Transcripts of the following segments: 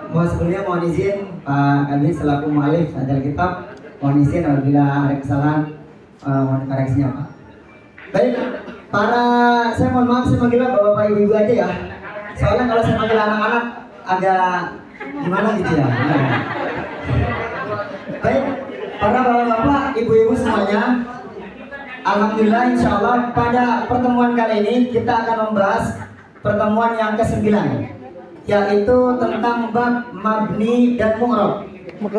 Mohon sebelumnya mohon izin Pak Kami selaku mu'alif adalah kitab, mohon izin apabila ada kesalahan mohon koreksinya Pak. Baik, saya mohon maaf saya manggil bapak ibu aja ya. Soalnya kalau saya manggil anak-anak agak gimana gitu ya. Baik, para bapak-bapak, ibu-ibu semuanya, alhamdulillah insya Allah pada pertemuan kali ini kita akan membahas pertemuan yang ke-9, yaitu tentang bab mabni dan mu'rab,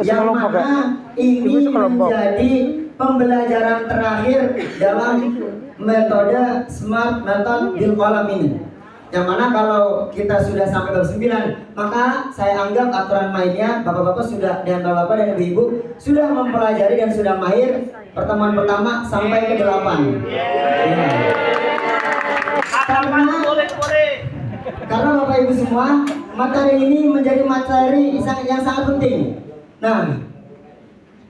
yang mana ini menjadi pembelajaran terakhir dalam metode Smart Method bil Qalam ini. Yang mana kalau kita sudah sampai bab 9, maka saya anggap aturan mainnya bapak-bapak sudah dan bapak-bapak dan ibu-ibu sudah mempelajari dan sudah mahir pertemuan pertama sampai ke 8. Ya. Karena bapak ibu semua, materi ini menjadi materi yang sangat penting. Nah,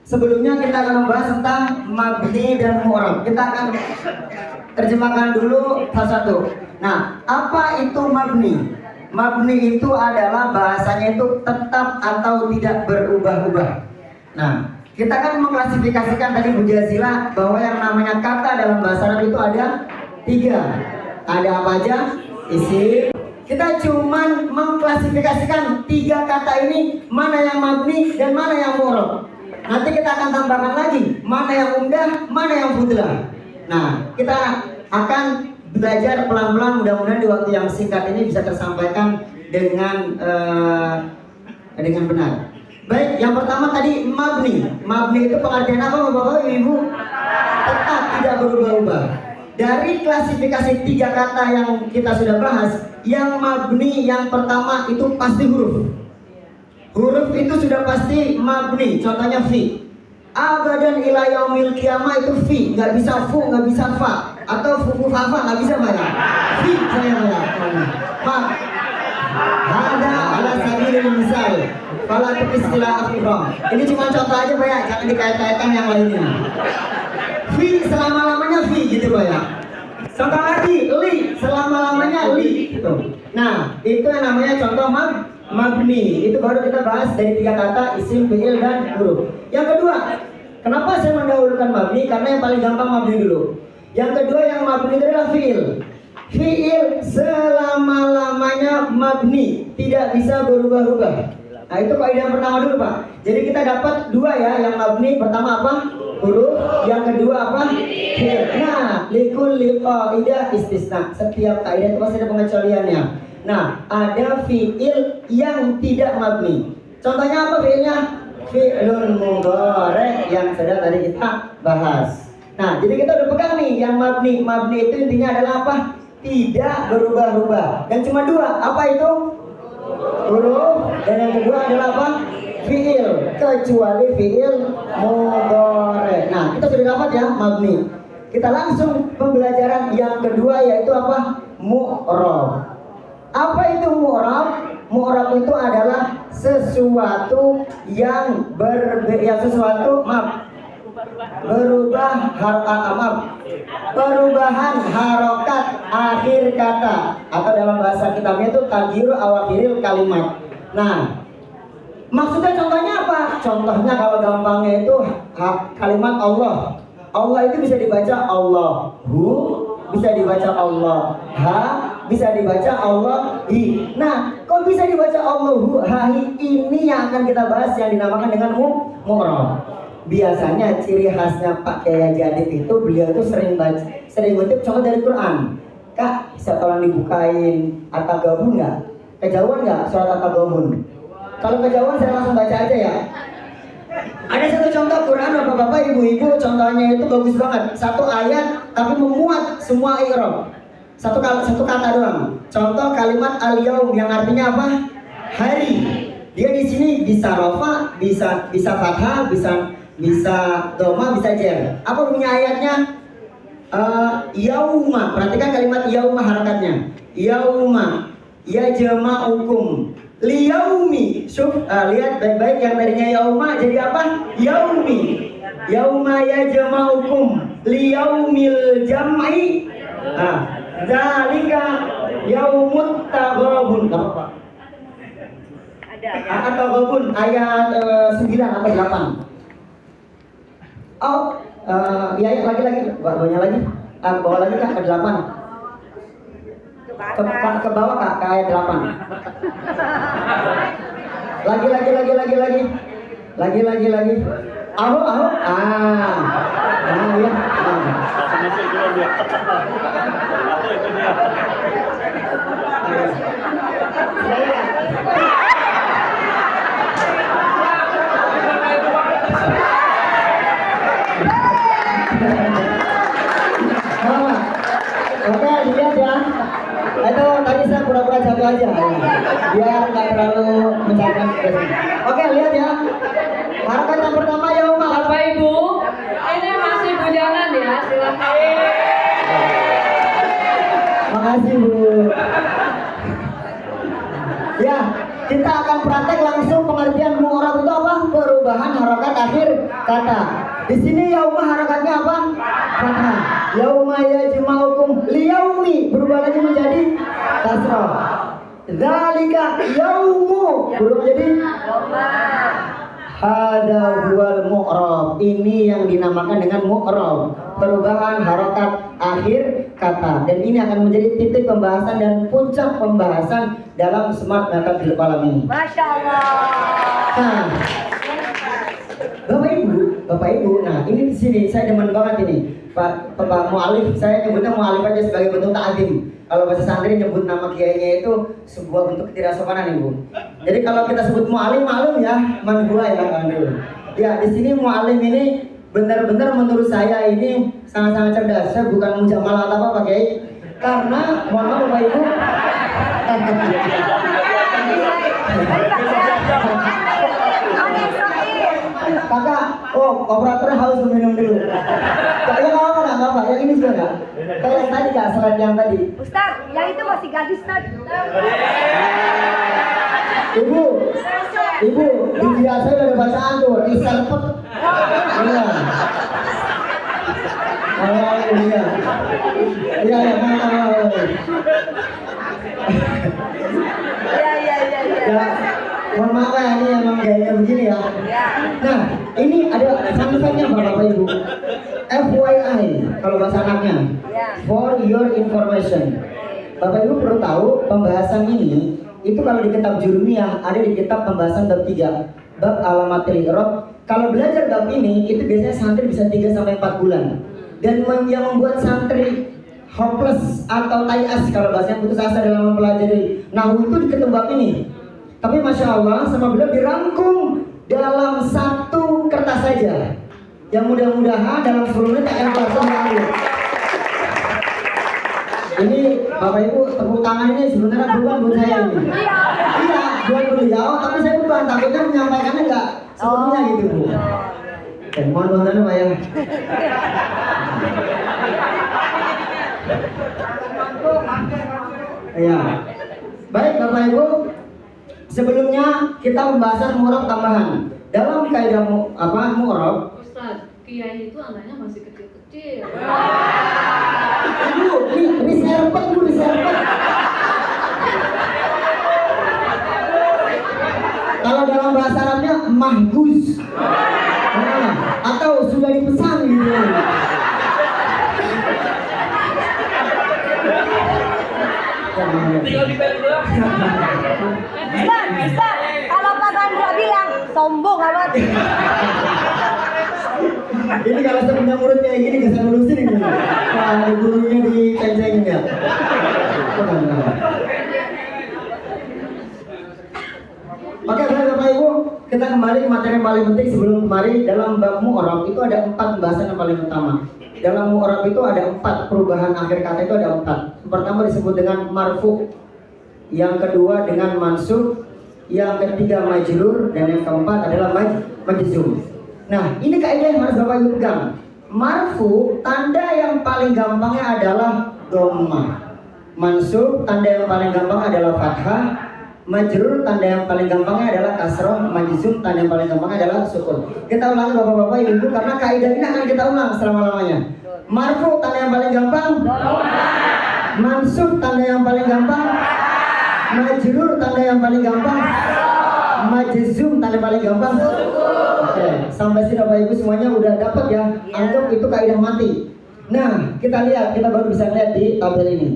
sebelumnya kita akan membahas tentang mabni dan mu'rab. Kita akan terjemahkan dulu satu-satu. Nah, apa itu mabni? Mabni itu adalah bahasanya itu tetap atau tidak berubah-ubah. Nah, kita kan mengklasifikasikan tadi Bu Jazila bahwa yang namanya kata dalam bahasa Arab itu ada 3. Ada apa aja? Isim. Kita cuman mengklasifikasikan 3 kata ini, mana yang mabni dan mana yang mu'rab. Nanti kita akan tambahkan lagi mana yang umdah, mana yang fudlah. Nah, kita akan belajar pelan-pelan, mudah-mudahan di waktu yang singkat ini bisa tersampaikan dengan benar. Baik, yang pertama tadi mabni. Mabni itu pengertian apa Bapak Ibu? Tetap tidak berubah-ubah. Dari klasifikasi 3 kata yang kita sudah bahas, yang mabni yang pertama itu pasti huruf. Huruf itu sudah pasti mabni, contohnya fi. Abadan ila yaumil qiyamah itu fi, nggak bisa fu, nggak bisa fa, atau fu fa nggak bisa banyak. Fi saya banyak. Fa. Ada ala sabilil misal. Fala tuqistilah akhirah. Ini cuma contoh aja Pak ya, jangan dikait-kaitkan yang lainnya. Fi selama-lamanya fi gitu Pak ya. Contoh lagi, li selama-lamanya li gitu. Nah, itu yang namanya contoh mabni. Itu baru kita bahas dari 3 kata, isim, fi'il, dan huruf. Yang kedua, kenapa saya mendahulukan mabni? Karena yang paling gampang mabni dulu. Yang kedua yang mabni itu adalah fi'il. Fi'il selama-lamanya mabni, tidak bisa berubah-ubah. Nah, itu kaidah yang pertama dulu Pak. Jadi kita dapat 2 ya, yang mabni pertama apa? Huruf. Yang kedua apa? Fi'il. Nah, likulli qaidah istisna. Setiap kaidah itu pasti ada pengecualiannya. Nah, ada fi'il yang tidak mabni. Contohnya apa fi'ilnya? Fi'lun mudhari yang sudah tadi kita bahas. Nah, jadi kita udah pegang nih yang mabni. Mabni itu intinya adalah apa? Tidak berubah-ubah. Dan cuma 2. Apa itu? Huruf. Dan yang kedua adalah apa? Fi'il. Kecuali fi'il mudhari. Nah, kita sudah dapat ya mabni. Kita langsung pembelajaran yang kedua yaitu apa? Mu'rab. Apa itu mu'rab? Mu'rab itu adalah sesuatu yang perubahan harokat akhir kata, atau dalam bahasa kitabnya itu tagyiru awakhiril kalimat. Nah, maksudnya contohnya apa? Contohnya kalau gampangnya itu kalimat Allah. Allah itu bisa dibaca Allahu, bisa dibaca Allah ha, bisa dibaca Allah hi. Nah, kok bisa dibaca Allahu ha hi? Ini yang akan kita bahas yang dinamakan dengan mu'rab. Biasanya ciri khasnya Pak Kiai Jadid itu beliau itu sering ngutip contoh dari Quran. Kak, bisa tolong dibukain At-Taghabun nggak? Kejauhan nggak surat At-Taghabun? Kalau kejauhan saya langsung baca aja ya. Ada satu contoh Quran bapak-bapak, ibu-ibu, contohnya itu bagus banget. Satu ayat tapi memuat semua i'rab. Satu kata doang. Contoh kalimat al-yaum yang artinya apa? Hari. Dia di sini bisa rafa, bisa fathah, bisa dhamma, bisa jar. Apa bunyi ayatnya? Yauma. Perhatikan kalimat yauma harakatnya. Yauma yajma'ukum liyaumi. Lihat baik-baik yang tadinya yauma jadi apa? Yaumi. Yauma yajma'ukum liyaumil jam'i. Zalika Yaumut Taghabun. Enggak apa-apa. At-Taghabun ayat 9 atau 8. Oh, ya lagi. Bawahnya lagi. Bawah lagi Kak ke 8. Ke bawah Kak ke ayat 8. Lagi. Aho. Ya. Oke, dilihat ya. Itu tadi saya pura-pura jatuh aja ya. Biar nggak terlalu mencairkan ekspresi. Oke, lihat ya. Harakat yang pertama ya Uma. Bapak Ibu, ini masih bujangan ya, silakan. Makasih Bu. Ya, kita akan praktek langsung pengertian mu'rab itu apa? Perubahan harakat akhir kata. Di sini yauma harakatnya apa? Fathah. Yauma yajma'ukum liyaumi berubah lagi menjadi kasrah. Dzalika yaumu berubah menjadi hada huwal mu'rab. Ini yang dinamakan dengan mu'rab, perubahan harakat akhir kata. Dan ini akan menjadi titik pembahasan dan puncak pembahasan dalam Smart Method Alam ini. Masya Allah. Nah, Bapak Ibu, nah ini di sini saya demen banget ini. Pak Mu'alif, saya nyebutnya Mu'alif aja sebagai bentuk ta'zim. Kalau bahasa santri nyebut nama kiainya itu sebuah bentuk ketidaksopanan Ibu. Jadi kalau kita sebut Mu'alim, maklum ya, man huwa ya Anda. Ya, di sini Mu'alim ini benar-benar menurut saya ini sangat-sangat cerdas. Saya bukan mujamalah atau apa Pak Kiai. Karena mohon maaf Bapak Ibu. Kakak, operator haus minum dulu. Kayaknya nggak apa-apa, yang ini juga nggak. Kayak yang tadi Kak, selain yang tadi. Ustaz, yang itu masih gadis Ustaz. Ibu, di biasa udah ada bacaan tuh, diserpet. Iya. Iya. Ya, mohon maaf ya, ini emang gayanya begini ya. Nah, ini ada fun fact-nya Bapak Ibu. FYI, kalau bahasa anaknya, for your information. Bapak Ibu perlu tahu pembahasan ini itu kalau di kitab Jurumiyah ada di kitab pembahasan bab 3, bab alamatil i'rab. Kalau belajar bab ini itu biasanya santri bisa 3 sampai 4 bulan. Dan yang membuat santri hopeless atau tayas kalau bahasanya putus asa dalam mempelajari nahwu itu di ketemu bab ini. Tapi Masya Allah sama beliau dirangkum dalam satu kertas saja. Yang mudah-mudahan dalam 10 menit akan langsung mengalir. Ini Bapak Ibu tepuk tangan ini sebenarnya bukan buat saya ini. Iya, buat beliau, tapi saya bukan takutnya menyampaikannya nggak sepenuhnya gitu Bu. Mohon bantuannya Pak ya. Ya, baik Bapak Ibu. Sebelumnya kita pembahasan mu'rab tambahan. Dalam kaidah mu'rab, Ustaz, kiai itu anaknya masih kecil-kecil. Ibu, ini serpet Bu, diserpet. Kalau dalam bahasa Arabnya mahguz. Nah, atau sudah dipesan gitu. Tinggal di doang. Ustaz, kalau Pak Sandra bilang sombong amat. Ini kalau saya punya murid kayak gini gak saya lulusin ini. Wah, ada gurunya diceng-cengin ya. Oke, Bapak Ibu, kita kembali ke materi yang paling penting sebelum kembali dalam bab mu'rab itu ada 4 pembahasan yang paling utama. Dalam mu'rab itu ada 4 perubahan akhir kata itu ada 4. Yang pertama disebut dengan marfu, yang kedua dengan mansub, yang ketiga majrur, dan yang keempat adalah majzum. Nah, ini kaidah yang harus Bapak Ibu pegang. Marfu, tanda yang paling gampangnya adalah dhammah. Mansub, tanda yang paling gampang adalah fathah. Majrur, tanda yang paling gampangnya adalah kasroh. Majzum, tanda yang paling gampangnya adalah sukun. Kita ulangi Bapak-bapak Ibu karena kaidah ini akan kita ulang selama-lamanya. Marfu, tanda yang paling gampang dhammah. Mansub tanda yang paling gampang. Majrur tanda yang paling gampang. Majzum tanda paling gampang. Oke, sampai sini Bapak Ibu semuanya udah dapat ya. Anggap itu kaidah mati. Nah, kita lihat, kita baru bisa lihat di tabel ini.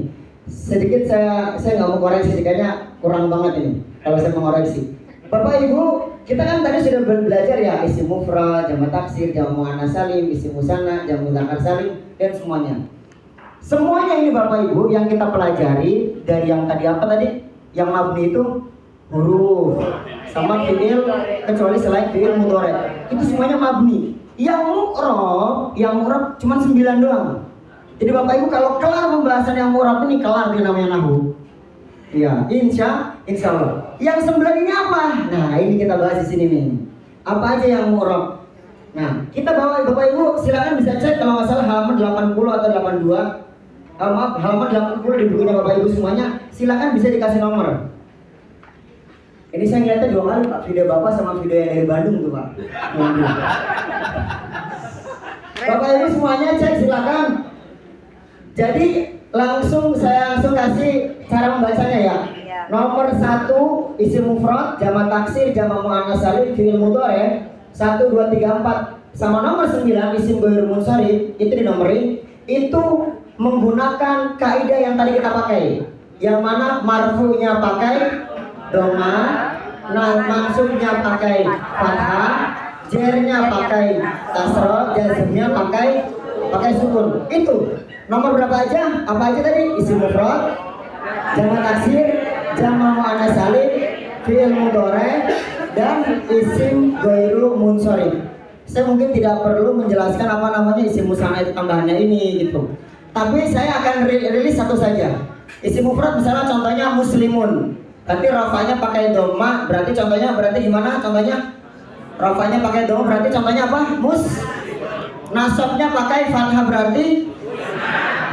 Sedikit saya nggak mau koreksi, kayaknya kurang banget ini kalau saya mau koreksi. Bapak Ibu, kita kan tadi sudah belajar ya isim mufrad, jamak taksir, jamak muannats salim, isim musanna, jamak mudzakkar salim, dan semuanya. Semuanya ini Bapak Ibu yang kita pelajari dari yang tadi apa tadi? Yang mabni itu huruf sama fiil, kecuali selain fiil mudhari. Itu semuanya mabni. Yang mu'rab cuma 9 doang. Jadi Bapak Ibu kalau kelar pembahasan yang mu'rab ini kelar dia namanya nahwu. Iya, insya Allah. Yang 9 ini apa? Nah, ini kita bahas di sini nih. Apa aja yang mu'rab? Nah, kita bawa Bapak Ibu silakan bisa cek kalau nggak salah halaman 80 atau 82. Maaf, halaman 80 di bukunya Bapak Ibu semuanya. Silakan bisa dikasih nomor. Ini saya ngeliatnya 2 kali Pak, video Bapak sama video yang dari Bandung tuh Pak. Bapak Ibu semuanya cek silakan. Jadi saya langsung kasih cara membacanya ya. Nomor 1 isim mufrad, jamak taksir, jamak muannats salim, fiil mudhari 1 2 3 4 sama nomor 9 isim ghair munsharif itu dinomorin. Itu menggunakan kaidah yang tadi kita pakai. Yang mana marfu'nya pakai doma, mansubnya pakai fathah, jernya pakai kasrah, jazmnya pakai sukun. Itu nomor berapa aja? Apa aja tadi? Isim mufrad, jamak taksir, jamak muannats salim, fiil mudhari, dan isim ghairu munsharif. Saya mungkin tidak perlu menjelaskan apa namanya isim musanna itu tambahannya ini gitu. Tapi saya akan rilis satu saja. Isim mufrad misalnya contohnya muslimun. Tapi rafanya pakai doma, berarti gimana? Contohnya rafanya pakai doma, berarti contohnya apa? Nasabnya pakai fathah, berarti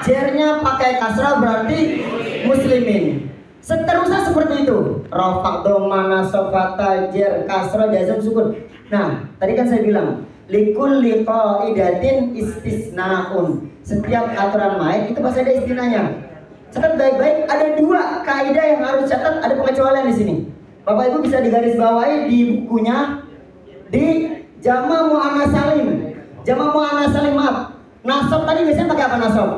jernya pakai kasrah, berarti muslimin. Seterusnya seperti itu. Rafa, doma, nasab, fathah, jer, kasrah, jazm, sukun. Nah, tadi kan saya bilang likulli qaidatin istisnaun. Setiap aturan main itu pasti ada istinanya. Catat baik-baik, ada 2 kaidah yang harus catat, ada pengecualian di sini. Bapak Ibu bisa digarisbawahi di bukunya di jamak muannats salim. Jamak muannats salim, maaf. Nasab tadi biasanya pakai apa nasab?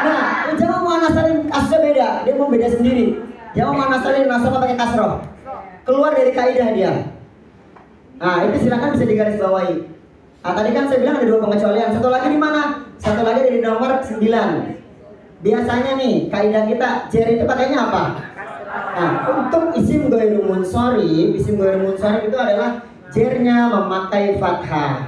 Nah, jamak muannats salim kasusnya beda, dia mau beda sendiri. Jamak muannats salim nasabnya pakai kasroh. Keluar dari kaidah dia. Nah, itu silakan bisa digarisbawahi. Nah, tadi kan saya bilang ada 2 pengecualian. Satu lagi di mana? Satu lagi dari nomor 9. Biasanya nih kaidah kita jer itu pakainya apa? Nah, untuk isim ghairu munsharif itu adalah jernya memakai fathah.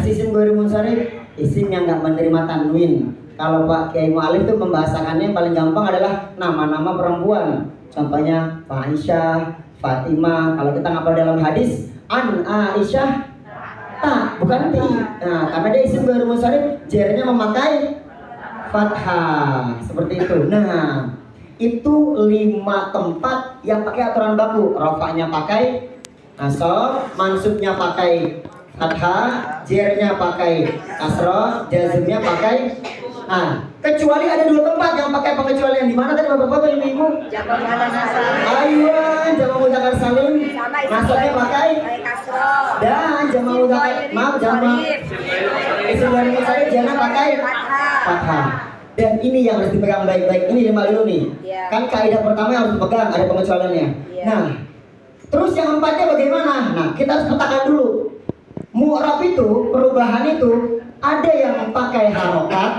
Isim ghairu munsharif isim yang nggak menerima tanwin. Kalau Pak Kiai Mu'alif itu pembahasannya paling gampang adalah nama-nama perempuan. Contohnya Aisyah, Fatimah. Kalau kita ngapal dalam hadis an Aisyah bukan ti. Nah, karena dia isim ghairu munsharif, jernya memakai fathah seperti itu. Nah, itu 5 tempat yang pakai aturan baku. Rafa'nya pakai nasab, mansubnya pakai fathah, jernya pakai kasrah, jazmnya pakai. Nah, kecuali ada 2 tempat yang pakai pengecualian. Di mana tadi Bapak-bapak, Ibu-ibu? Jamak muannats salim. Ayo, jamak mudzakkar salim. Nasabnya pakai kasrah. dan jamak isim ghair munsharif jernya pakai fathah. Dan ini yang harus dipegang baik-baik. Ini 5 dulu nih. Kan kaidah pertama yang harus dipegang, ada pengecualiannya. Nah, terus yang 4-nya bagaimana? Nah, kita harus petakan dulu. Mu'rab itu, perubahan itu ada yang pakai harokat.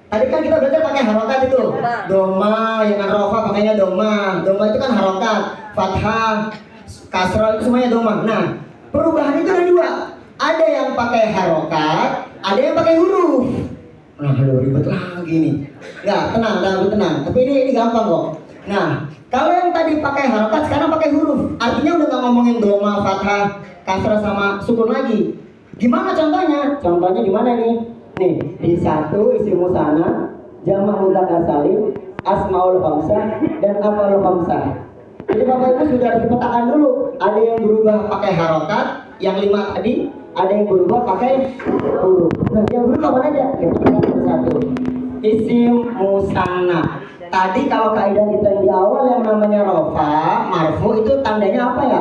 Tadi kan kita belajar pakai harokat itu. Doma, yang rafa pakainya doma. Doma itu kan harokat. Fathah, kasrah itu semuanya doma. Nah, perubahan itu ada 2. Ada yang pakai harokat, ada yang pakai huruf. Nah, ribet lagi nih. Nggak, tenang. Tapi ini gampang kok. Nah, kalau yang tadi pakai harokat, sekarang pakai huruf. Artinya udah nggak ngomongin doma, fathah, kasrah sama sukun lagi. Gimana contohnya? Contohnya di mana nih? Nih, di 1 isim musanna, jamak mudzakkar salim, asmaul khamsah, dan af'alul khamsah. Jadi Bapak Ibu sudah harus dipetakan dulu. Ada yang berubah pakai harokat, yang 5 tadi. Ada yang berubah pakai huruf. Nah, yang berubah mana aja? Kita petakan satu. isim musanna. Tadi kalau kaidah kita yang di awal yang namanya rofa, marfu itu tandanya apa ya?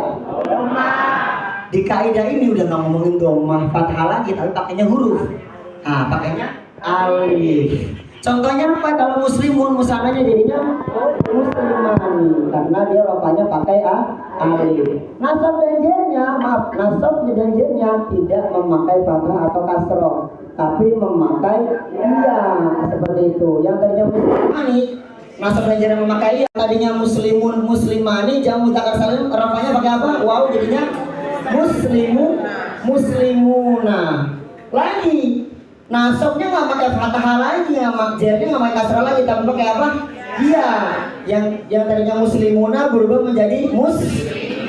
Di kaidah ini udah nggak ngomongin domah fathah lagi, tapi pakainya huruf. Nah, pakainya alif. Contohnya apa? Kalau muslimun, musananya jadinya muslimani, karena dia rofanya pakai alif. Nasab dan jernya, nasab dan jernya tidak memakai fathah atau kasroh, tapi memakai iya, seperti itu. Yang tadinya muslimani, nasab dan jernya memakai iya. Tadinya muslimun, muslimani, jamu mudzakkar salim, rofanya pakai apa? Wow, jadinya muslimu, muslimuna. Lagi nasabnya nggak pakai fathah lagi, jernya nggak pakai kasrah lagi, tapi pakai apa? Iya, yang tadinya muslimuna berubah menjadi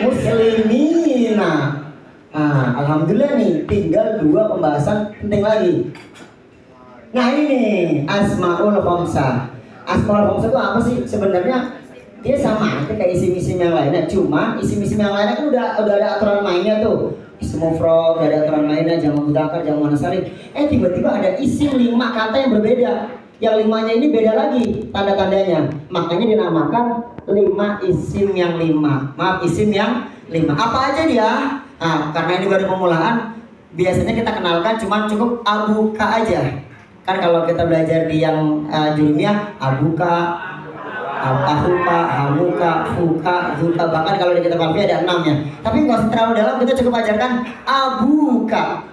muslimina. Nah, alhamdulillah nih, tinggal 2 pembahasan penting lagi. Nah ini asmaul khamsah. Asmaul khamsah itu apa sih sebenarnya? Dia sama aja kayak isim-isim yang lainnya, cuma isim-isim yang lainnya kan udah ada aturan mainnya tuh. Isim mufrad, udah ada aturan mainnya, jamak mudzakkar, jamak muannas salim. Tiba-tiba ada isim 5 kata yang berbeda. Yang 5-nya ini beda lagi tanda-tandanya. Makanya dinamakan 5 isim yang 5. Maaf, isim yang 5. Apa aja dia? Nah, karena ini baru pemulaan, biasanya kita kenalkan cuma cukup abuka aja. Kan kalau kita belajar di yang jurumiyah, abuka, ahuka, hamuka, fuka, zuka, bahkan kalau di kitab alfiah ada 6-nya. Tapi nggak usah terlalu dalam, kita cukup ajarkan abuka.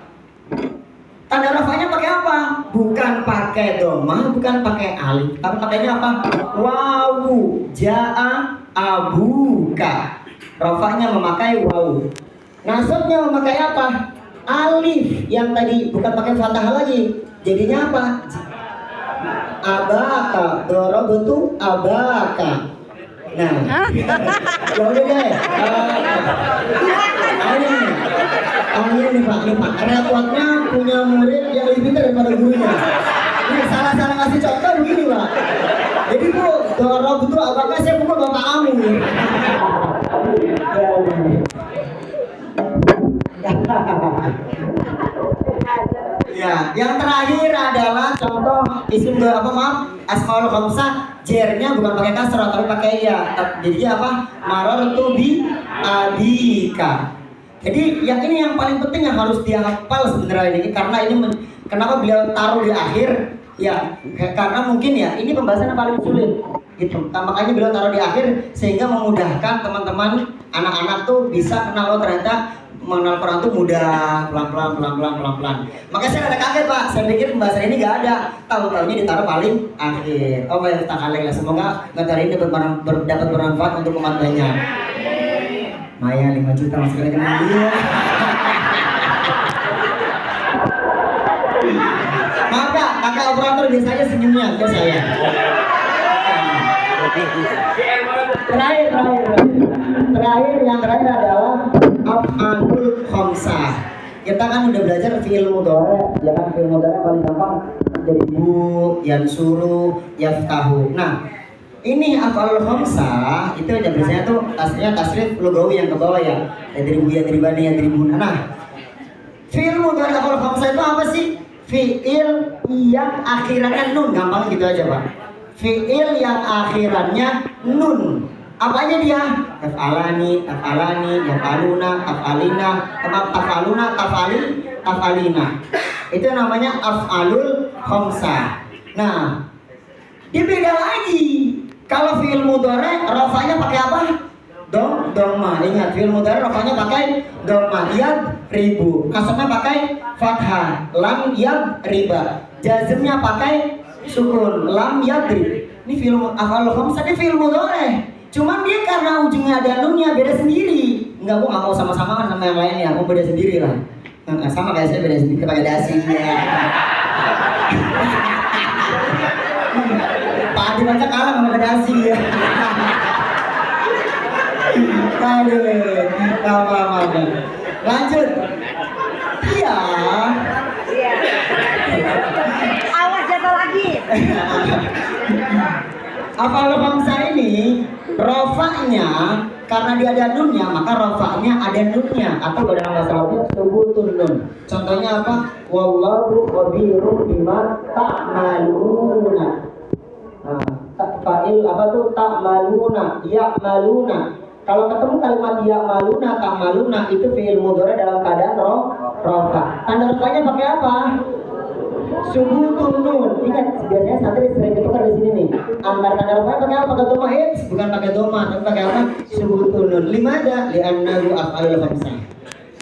Tanda rafanya pakai apa? Bukan pakai domah, bukan pakai alif, tapi pakainya apa? Wawu, jaa abuka. Rafanya memakai wawu. Nasabnya memakai apa? Alif, yang tadi bukan pakai fathah lagi. Jadinya apa? Abaka, dorobtu abaka. Nah, ya udah deh. Ini Pak, repotnya punya murid yang lebih pintar daripada gurunya. Ini salah-salah ngasih contoh begini Pak. Jadi Bu, dorobtu abaka, saya pukul bapak kamu. Ya, yang terakhir adalah contoh isim asmaul khamsah, jernya bukan pakai kasrah tapi pakai ya. Jadi apa? Marartu bi abika. Jadi yang ini yang paling penting yang harus dia hafal sebenarnya ini, karena ini kenapa beliau taruh di akhir? Ya, karena mungkin ya ini pembahasannya paling sulit gitu. Makanya beliau taruh di akhir sehingga memudahkan teman-teman anak-anak tuh bisa kenal, oh ternyata mengenal Quran tuh mudah, pelan-pelan. Makanya saya ada kaget Pak, saya pikir pembahasan ini nggak ada, tahu-tahunya ditaruh paling akhir. Oh baik, ya, semoga materi ini dapat bermanfaat untuk umat banyak. Maya 5 juta masuk ke rekening dia. Maka kakak operator biasanya senyumnya ke saya. Yang terakhir adalah af'alul khamsah. Kita kan udah belajar fi'il mudhari, ya kan fi'il mudhari paling gampang jadi bu, yansuru, yaftahu. Nah, ini af'alul khamsah itu ada biasanya tuh aslinya tasrif lugawi yang ke bawah ya. Yadribu, yadribani, yadribuna. Nah, fi'il mudhari af'alul khamsah itu apa sih? Fi'il yang akhirannya nun, gampang gitu aja Pak. Fi'il yang akhirannya nun. Apa aja dia? Taf'alani, yaf'aluna, taf'alina. Itu namanya af'alul khamsah. Nah, dia beda lagi. Kalau fi'il mudhari rafanya pakai apa? Dhamma. Ingat, fi'il mudhari rafanya pakai dhamma. Yadribu. Nasabnya pakai fathah. Lam yadriba. Jazmnya pakai sukun. Lam yadrib. Ini fi'il af'alul khamsah, ini fi'il mudhari. Cuman dia karena ujungnya ada nunnya beda sendiri. Enggak, gua nggak mau sama-sama sama yang lainnya, aku beda sendiri lah. Nah, sama kayak saya beda sendiri pakai dasi ya. Pak Adi baca kalah sama dasi ya. Aduh, apa. Lanjut. Iya. Awas jatuh lagi. Af'alul khamsah ini rofanya karena dia ada nunnya, maka rafa'nya ada nunnya atau dalam bahasa Arabnya subutun nun. Contohnya apa? Wallahu khabirum bima ta'maluna. Nah, fa'il apa tuh ta'maluna, ya'maluna. Kalau ketemu kalimat ya'maluna, ta'maluna itu fi'il mudhari dalam keadaan rafa. Tanda rafa'nya pakai apa? Subutun nun. Ingat, biasanya santri sering ditukar di sini nih. Antara tanda rafa'nya pakai apa? Pakai doma bukan pakai doma, tapi pakai apa? Subutun nun. Limada li'annahu af'alul khamsah.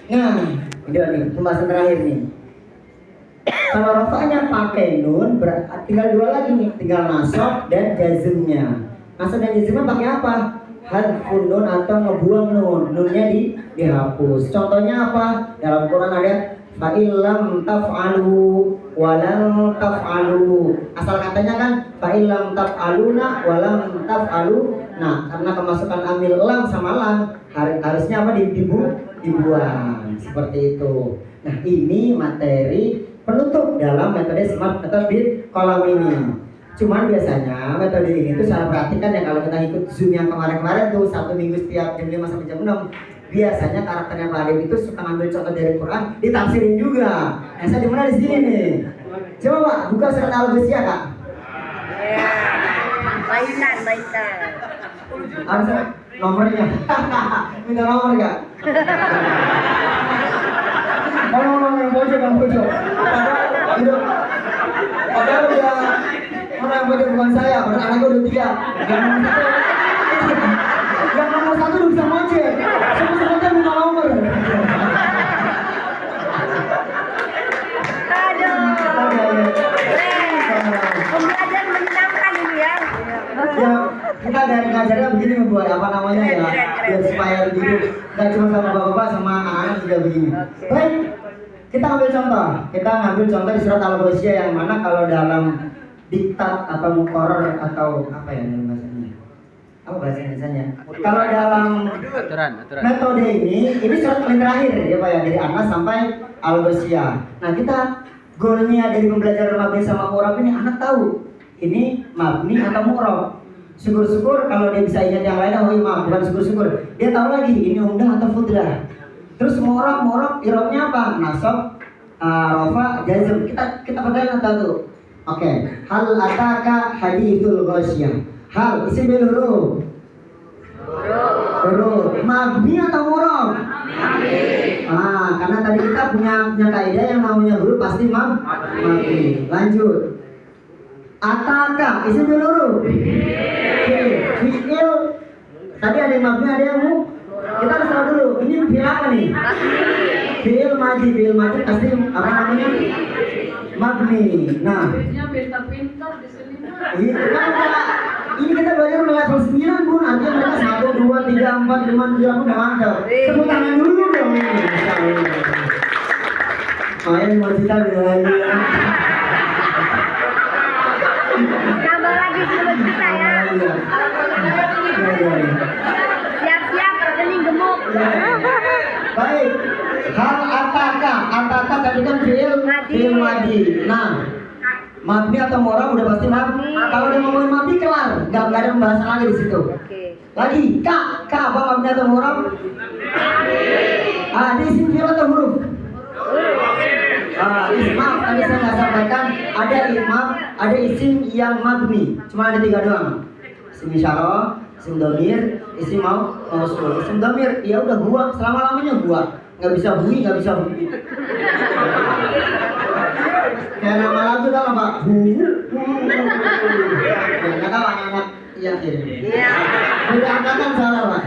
Nah, ini nih pembahasan terakhir nih. Kalau rafa'nya pakai nun, tinggal dua lagi nih, tinggal nasab dan jazmnya. Nasab dan jazmnya pakai apa? Hadfun nun atau ngebuang nun, nunnya dihapus. Contohnya apa? Dalam Quran ada fa'illam taf'alu walam taf'alu. Asal katanya kan fa'illam taf'aluna walam taf'alu. Nah, karena kemasukan amil lam sama lam, harusnya apa? Dibuang. Seperti itu. Nah, ini materi penutup dalam metode smart metode kolam ini. Cuman biasanya metode ini tuh saya perhatikan ya, kalau kita ikut Zoom yang kemarin-kemarin tuh 1 minggu setiap jam 5 sampai jam 6, biasanya karakternya Pak Adib itu suka ngambil contoh dari Quran, ditafsirin juga. Nah, saya dimana di sini nih. Coba Pak, buka surat Al-Ghasyiyah Kak. Ya, baitan. Ada nomornya. Minta nomor Kak. Kalau mau yang pojok. Padahal udah mana yang pojok bukan saya, padahal anaknya udah 3. Yang nomor 1 udah bisa ngojek. Semua minta nomor. Aduh. Pembelajaran menyenangkan ini ya. Ya, kita dari ngajarnya begini membuat apa namanya ya, biar supaya hidup nggak cuma sama bapak-bapak, sama anak-anak juga begini. Baik, kita ambil contoh di surat Al-Ghasyiyah yang mana kalau dalam diktat atau muqarrar atau apa ya dalam bahasanya? Apa bahasa Indonesianya? Kalau dalam aturan. metode ini surat paling terakhir ya Pak ya, dari Anas sampai Al-Ghasyiyah. Nah, kita goalnya dari pembelajaran mabni sama mu'rab ini anak tahu ini mabni atau mu'rab. Syukur-syukur kalau dia bisa ingat yang lain, oh iya bukan syukur-syukur, dia tahu lagi ini umdah atau fudlah. Terus mu'rab i'rabnya apa? Nasab, rafa, jazm. Kita pegang satu. Oke. Hal ataka hadithul ghasyiyah. Hal isim bil huruf. Huruf. Mabni atau mu'rab? Karena tadi kita punya kaidah yang namanya huruf pasti mabni. Lanjut. Ataka isim bil huruf. Fi'il. Tadi ada yang mabni, ada yang mu. Kita harus tahu dulu, ini fi'il apa nih? Fi'il madhi pasti apa namanya? Mabni. Nah, Dia pintar-pintar di sini. ini kita belajar udah level 9 Bun. Artinya mereka 1, 2, 3, 4, 5, 7 udah mantap. Tepuk tangan dulu dong ini. Main mau kita lagi. Tambah lagi 10 juta ya. Siap-siap rekening gemuk. Baik. Hal ataka tadi kan fi'il madhi. Nah, mabni atau mu'rab udah pasti mabni. Kalau dia ngomongin mabni kelar, enggak ada pembahasan lagi di situ. Oke. Lagi ka apa mabni atau mu'rab? Di isim fi'il atau huruf? Maaf, tadi saya nggak sampaikan ada isim yang mabni, cuma ada 3 doang. Isim isyarah, isim dhamir, isim mausul. Isim dhamir, ya udah gua, selama-lamanya gua. Nggak bisa bui. Kayak nama lagu tau nggak Pak? Nggak tahu anak-anak yang ini. Iya. Udah angkatan salah Pak.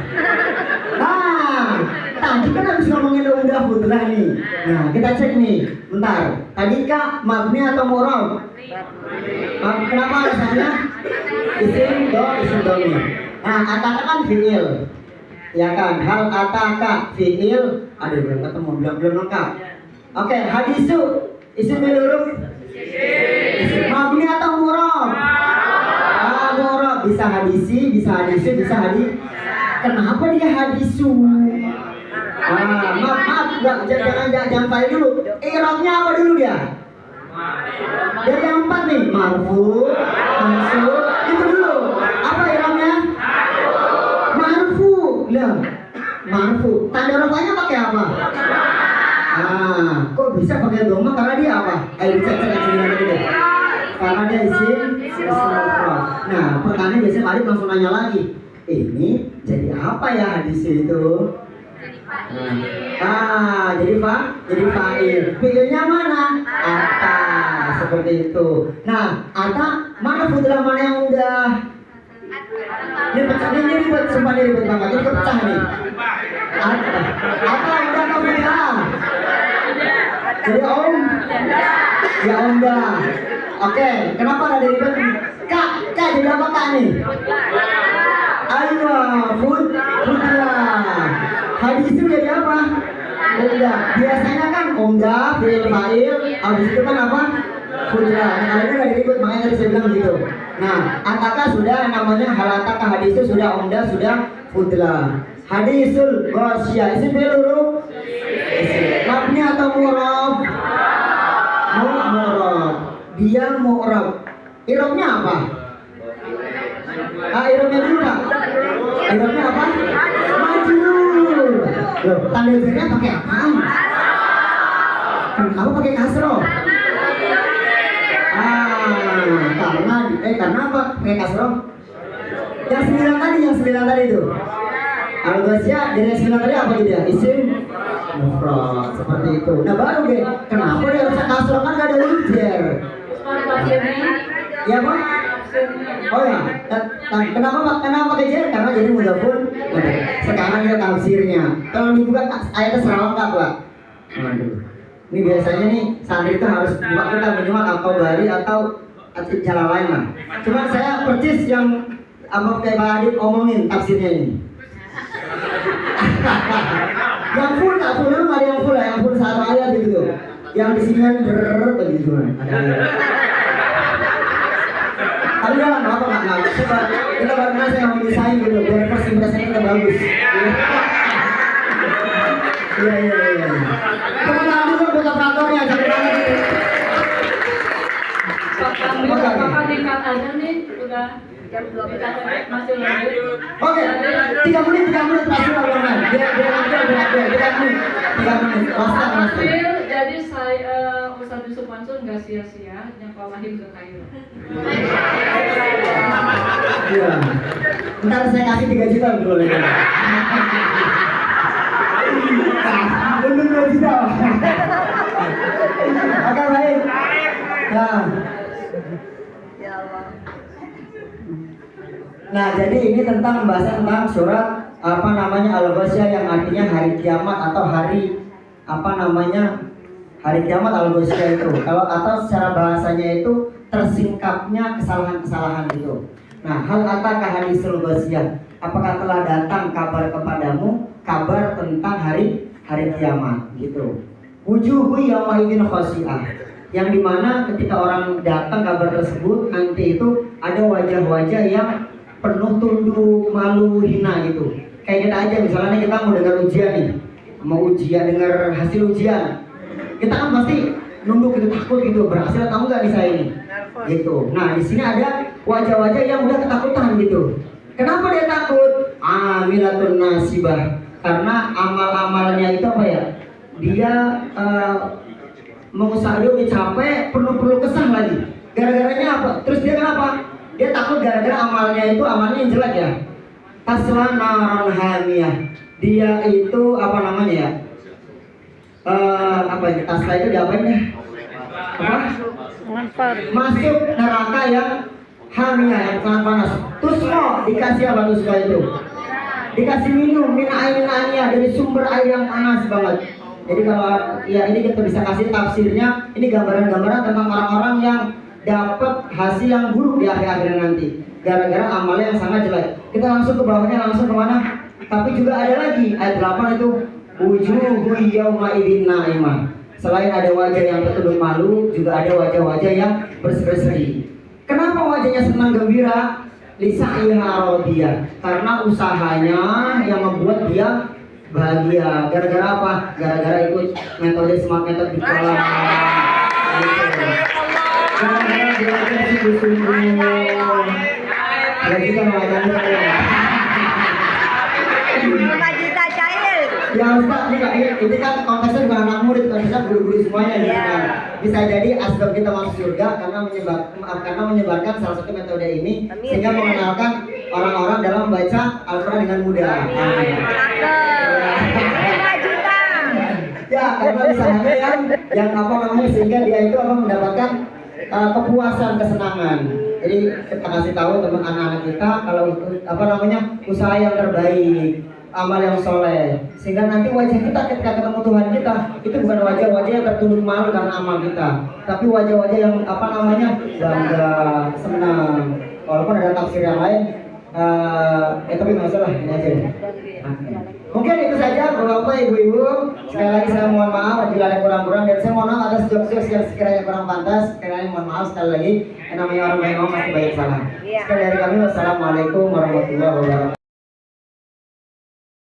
Tadi kan habis ngomongin udah fudlah nih. Nah, kita cek nih. Bentar. Tadi Kak mabni atau mu'rab? Kenapa alasannya? Isim dhamir. Nah, ataka kan fi'il. Ya kan? Hal ataka fi'il. Aduh, belum ketemu, belum lengkap. Oke, hadisu isim bil huruf. Mabni atau mu'rab? Mu'rab. Bisa hadisi, bisa hadisu, bisa hadis. Kenapa dia hadisu? Maaf, jangan pakai dulu. I'rabnya apa dulu dia? Dari yang 4 nih, marfu, mansub, itu dulu. Apa i'rabnya? Marfu. Nah, marfu. Tanda rafanya pakai apa? Kok bisa pakai doma? Karena dia apa? Ayo dicek sembilan tadi deh. Karena dia isim mufrad. Nah, pertanyaan biasanya Arif langsung nanya lagi. Ini jadi apa ya hadis itu? Jadi fa'il. Fi'ilnya mana? Ata, seperti itu. Nah, ata mana fudlah mana yang udah? Ini pecah, ini ribet, sumpah ini ribet banget. Ini kepecah nih. Ata udah atau udah? Jadi ya udah. Oke, kenapa ada ribet? Kak jadi apa kak nih? Ayo, fudlah. Hadis itu jadi apa? Umdah. Biasanya kan umdah, fi'il fa'il, habis itu kan apa? Fudlah. Nah, ini nggak diribut, makanya tadi saya bilang gitu. Nah, ataka sudah namanya halataka hadis itu sudah umdah, sudah fudlah. Hadisul ghasyiyah isim fi'il huruf mabni atau mu'rab? Mu'rab. Dia mu'rab. I'rabnya apa? I'rabnya dulu Pak. I'rabnya apa? Majrur. Loh, tanda jarnya pakai apa? Kenapa pakai kasroh? Karena apa? Pakai kasroh. Yang 9 tadi itu. Al-Ghasyiyah dari yang 9 tadi apa dia? Isim mufrad seperti itu. Nah baru kenapa dia harus kasroh kan gak ada ujar? Ya Pak? Oh ya, kenapa pakai jar? Karena jadi mudhafun. Sekarang kita tafsirnya. Kalau dibuka ayatnya serangkap Pak. Ini biasanya nih santri itu harus buka kita minimal atau bari atau jalan lain lah. Cuma saya percis yang kayak Pak Adit omongin tafsirnya ini. Yang full nggak full, nggak ada yang full lah, yang full satu ayat gitu. Yang di sini kan begitu ada. Tapi jangan apa nggak. Coba kita bareng saya mau desain gitu, biar first impression kita bagus. Iya. Kemudian dulu buka kantornya, jangan banget gitu. Apakah dikat aja nih? Udah jam 12 masih lanjut. Oke, 3 menit terakhir Bang. Biar 3 menit. Master. Jadi saya Ustaz Yusuf Mansur nggak sia-sia nyekolahin ke Kairo. Iya. Ntar saya kasih 3 juta dulu lagi. Belum 2 juta. Oke baik. Nah, jadi ini tentang pembahasan tentang surat Al-Ghasyiyah yang artinya hari kiamat atau hari hari kiamat Al-Ghasyiyah itu. Kalau atau secara bahasanya itu tersingkapnya kesalahan-kesalahan itu. Nah, hal ataka hadisul ghasyiyah. Apakah telah datang kabar kepadamu kabar tentang hari kiamat gitu. Wujuhu yauma idzin khashi'ah. Yang dimana ketika orang datang kabar tersebut nanti itu ada wajah-wajah yang penuh tunduk, malu, hina gitu. Kayak kita aja misalnya kita mau dengar ujian nih, dengar hasil ujian, kita kan pasti nunduk gitu, takut gitu, berhasil atau enggak nih saya ini, gitu. Nah di sini ada wajah-wajah yang udah ketakutan gitu. Kenapa dia takut? Amilatun nasibah. Karena amal-amalnya itu apa ya? Dia mengusaha, dia udah capek, perlu kesah lagi. Gara-garanya apa? Terus dia kenapa? Dia takut gara-gara amalnya yang jelek ya. Tasla naron hamiyah. Dia itu apa namanya ya? Tasla itu diapain ya? Masuk neraka yang hamiyah, yang sangat panas. Tusmo dikasih apa tusmo itu? Dikasih minum min ainin aniyah, dari sumber air yang panas banget. Jadi kalau ya ini kita bisa kasih tafsirnya, ini gambaran-gambaran tentang orang-orang yang dapat hasil yang buruk di akhir-akhir nanti gara-gara amalnya yang sangat jelek. Kita langsung ke bawahnya, langsung kemana? Tapi juga ada lagi ayat 8 itu wujuhu yauma idzin naimah. Selain ada wajah yang tertunduk malu, juga ada wajah-wajah yang berseri-seri. Kenapa wajahnya senang gembira? Lisa'iha radiyah. Karena usahanya yang membuat dia bahagia. Gara-gara apa? Gara-gara ikut metode smart method di sekolah. Karena dia sungguh-sungguh. Kita melakukan Ya Ustaz, ini kan konteksnya bukan anak murid, konteksnya guru-guru semuanya gitu kan. Bisa jadi asbab kita masuk surga karena menyebarkan salah satu metode ini sehingga mengenalkan orang-orang dalam membaca Al-Quran dengan mudah. Amin. Ya, karena usahanya yang apa namanya sehingga dia itu mendapatkan kepuasan, kesenangan. Jadi kita kasih tahu teman anak-anak kita kalau apa namanya usaha yang terbaik, amal yang soleh, sehingga nanti wajah kita ketika ketemu Tuhan kita itu bukan wajah-wajah yang tertunduk malu karena amal kita, tapi wajah-wajah yang apa namanya bangga, senang. Walaupun ada tafsir yang lain, tapi nggak masalah, ini aja. Mungkin itu saja Bapak-Bapak, Ibu-Ibu. Sekali lagi saya mohon maaf apabila ada kurang-kurang, dan saya mohon maaf atas jokes-jokes yang sekiranya kurang pantas. Sekali lagi mohon maaf sekali lagi. Yang namanya orang baik masih banyak salah. Sekali dari kami, wassalamualaikum warahmatullahi wabarakatuh.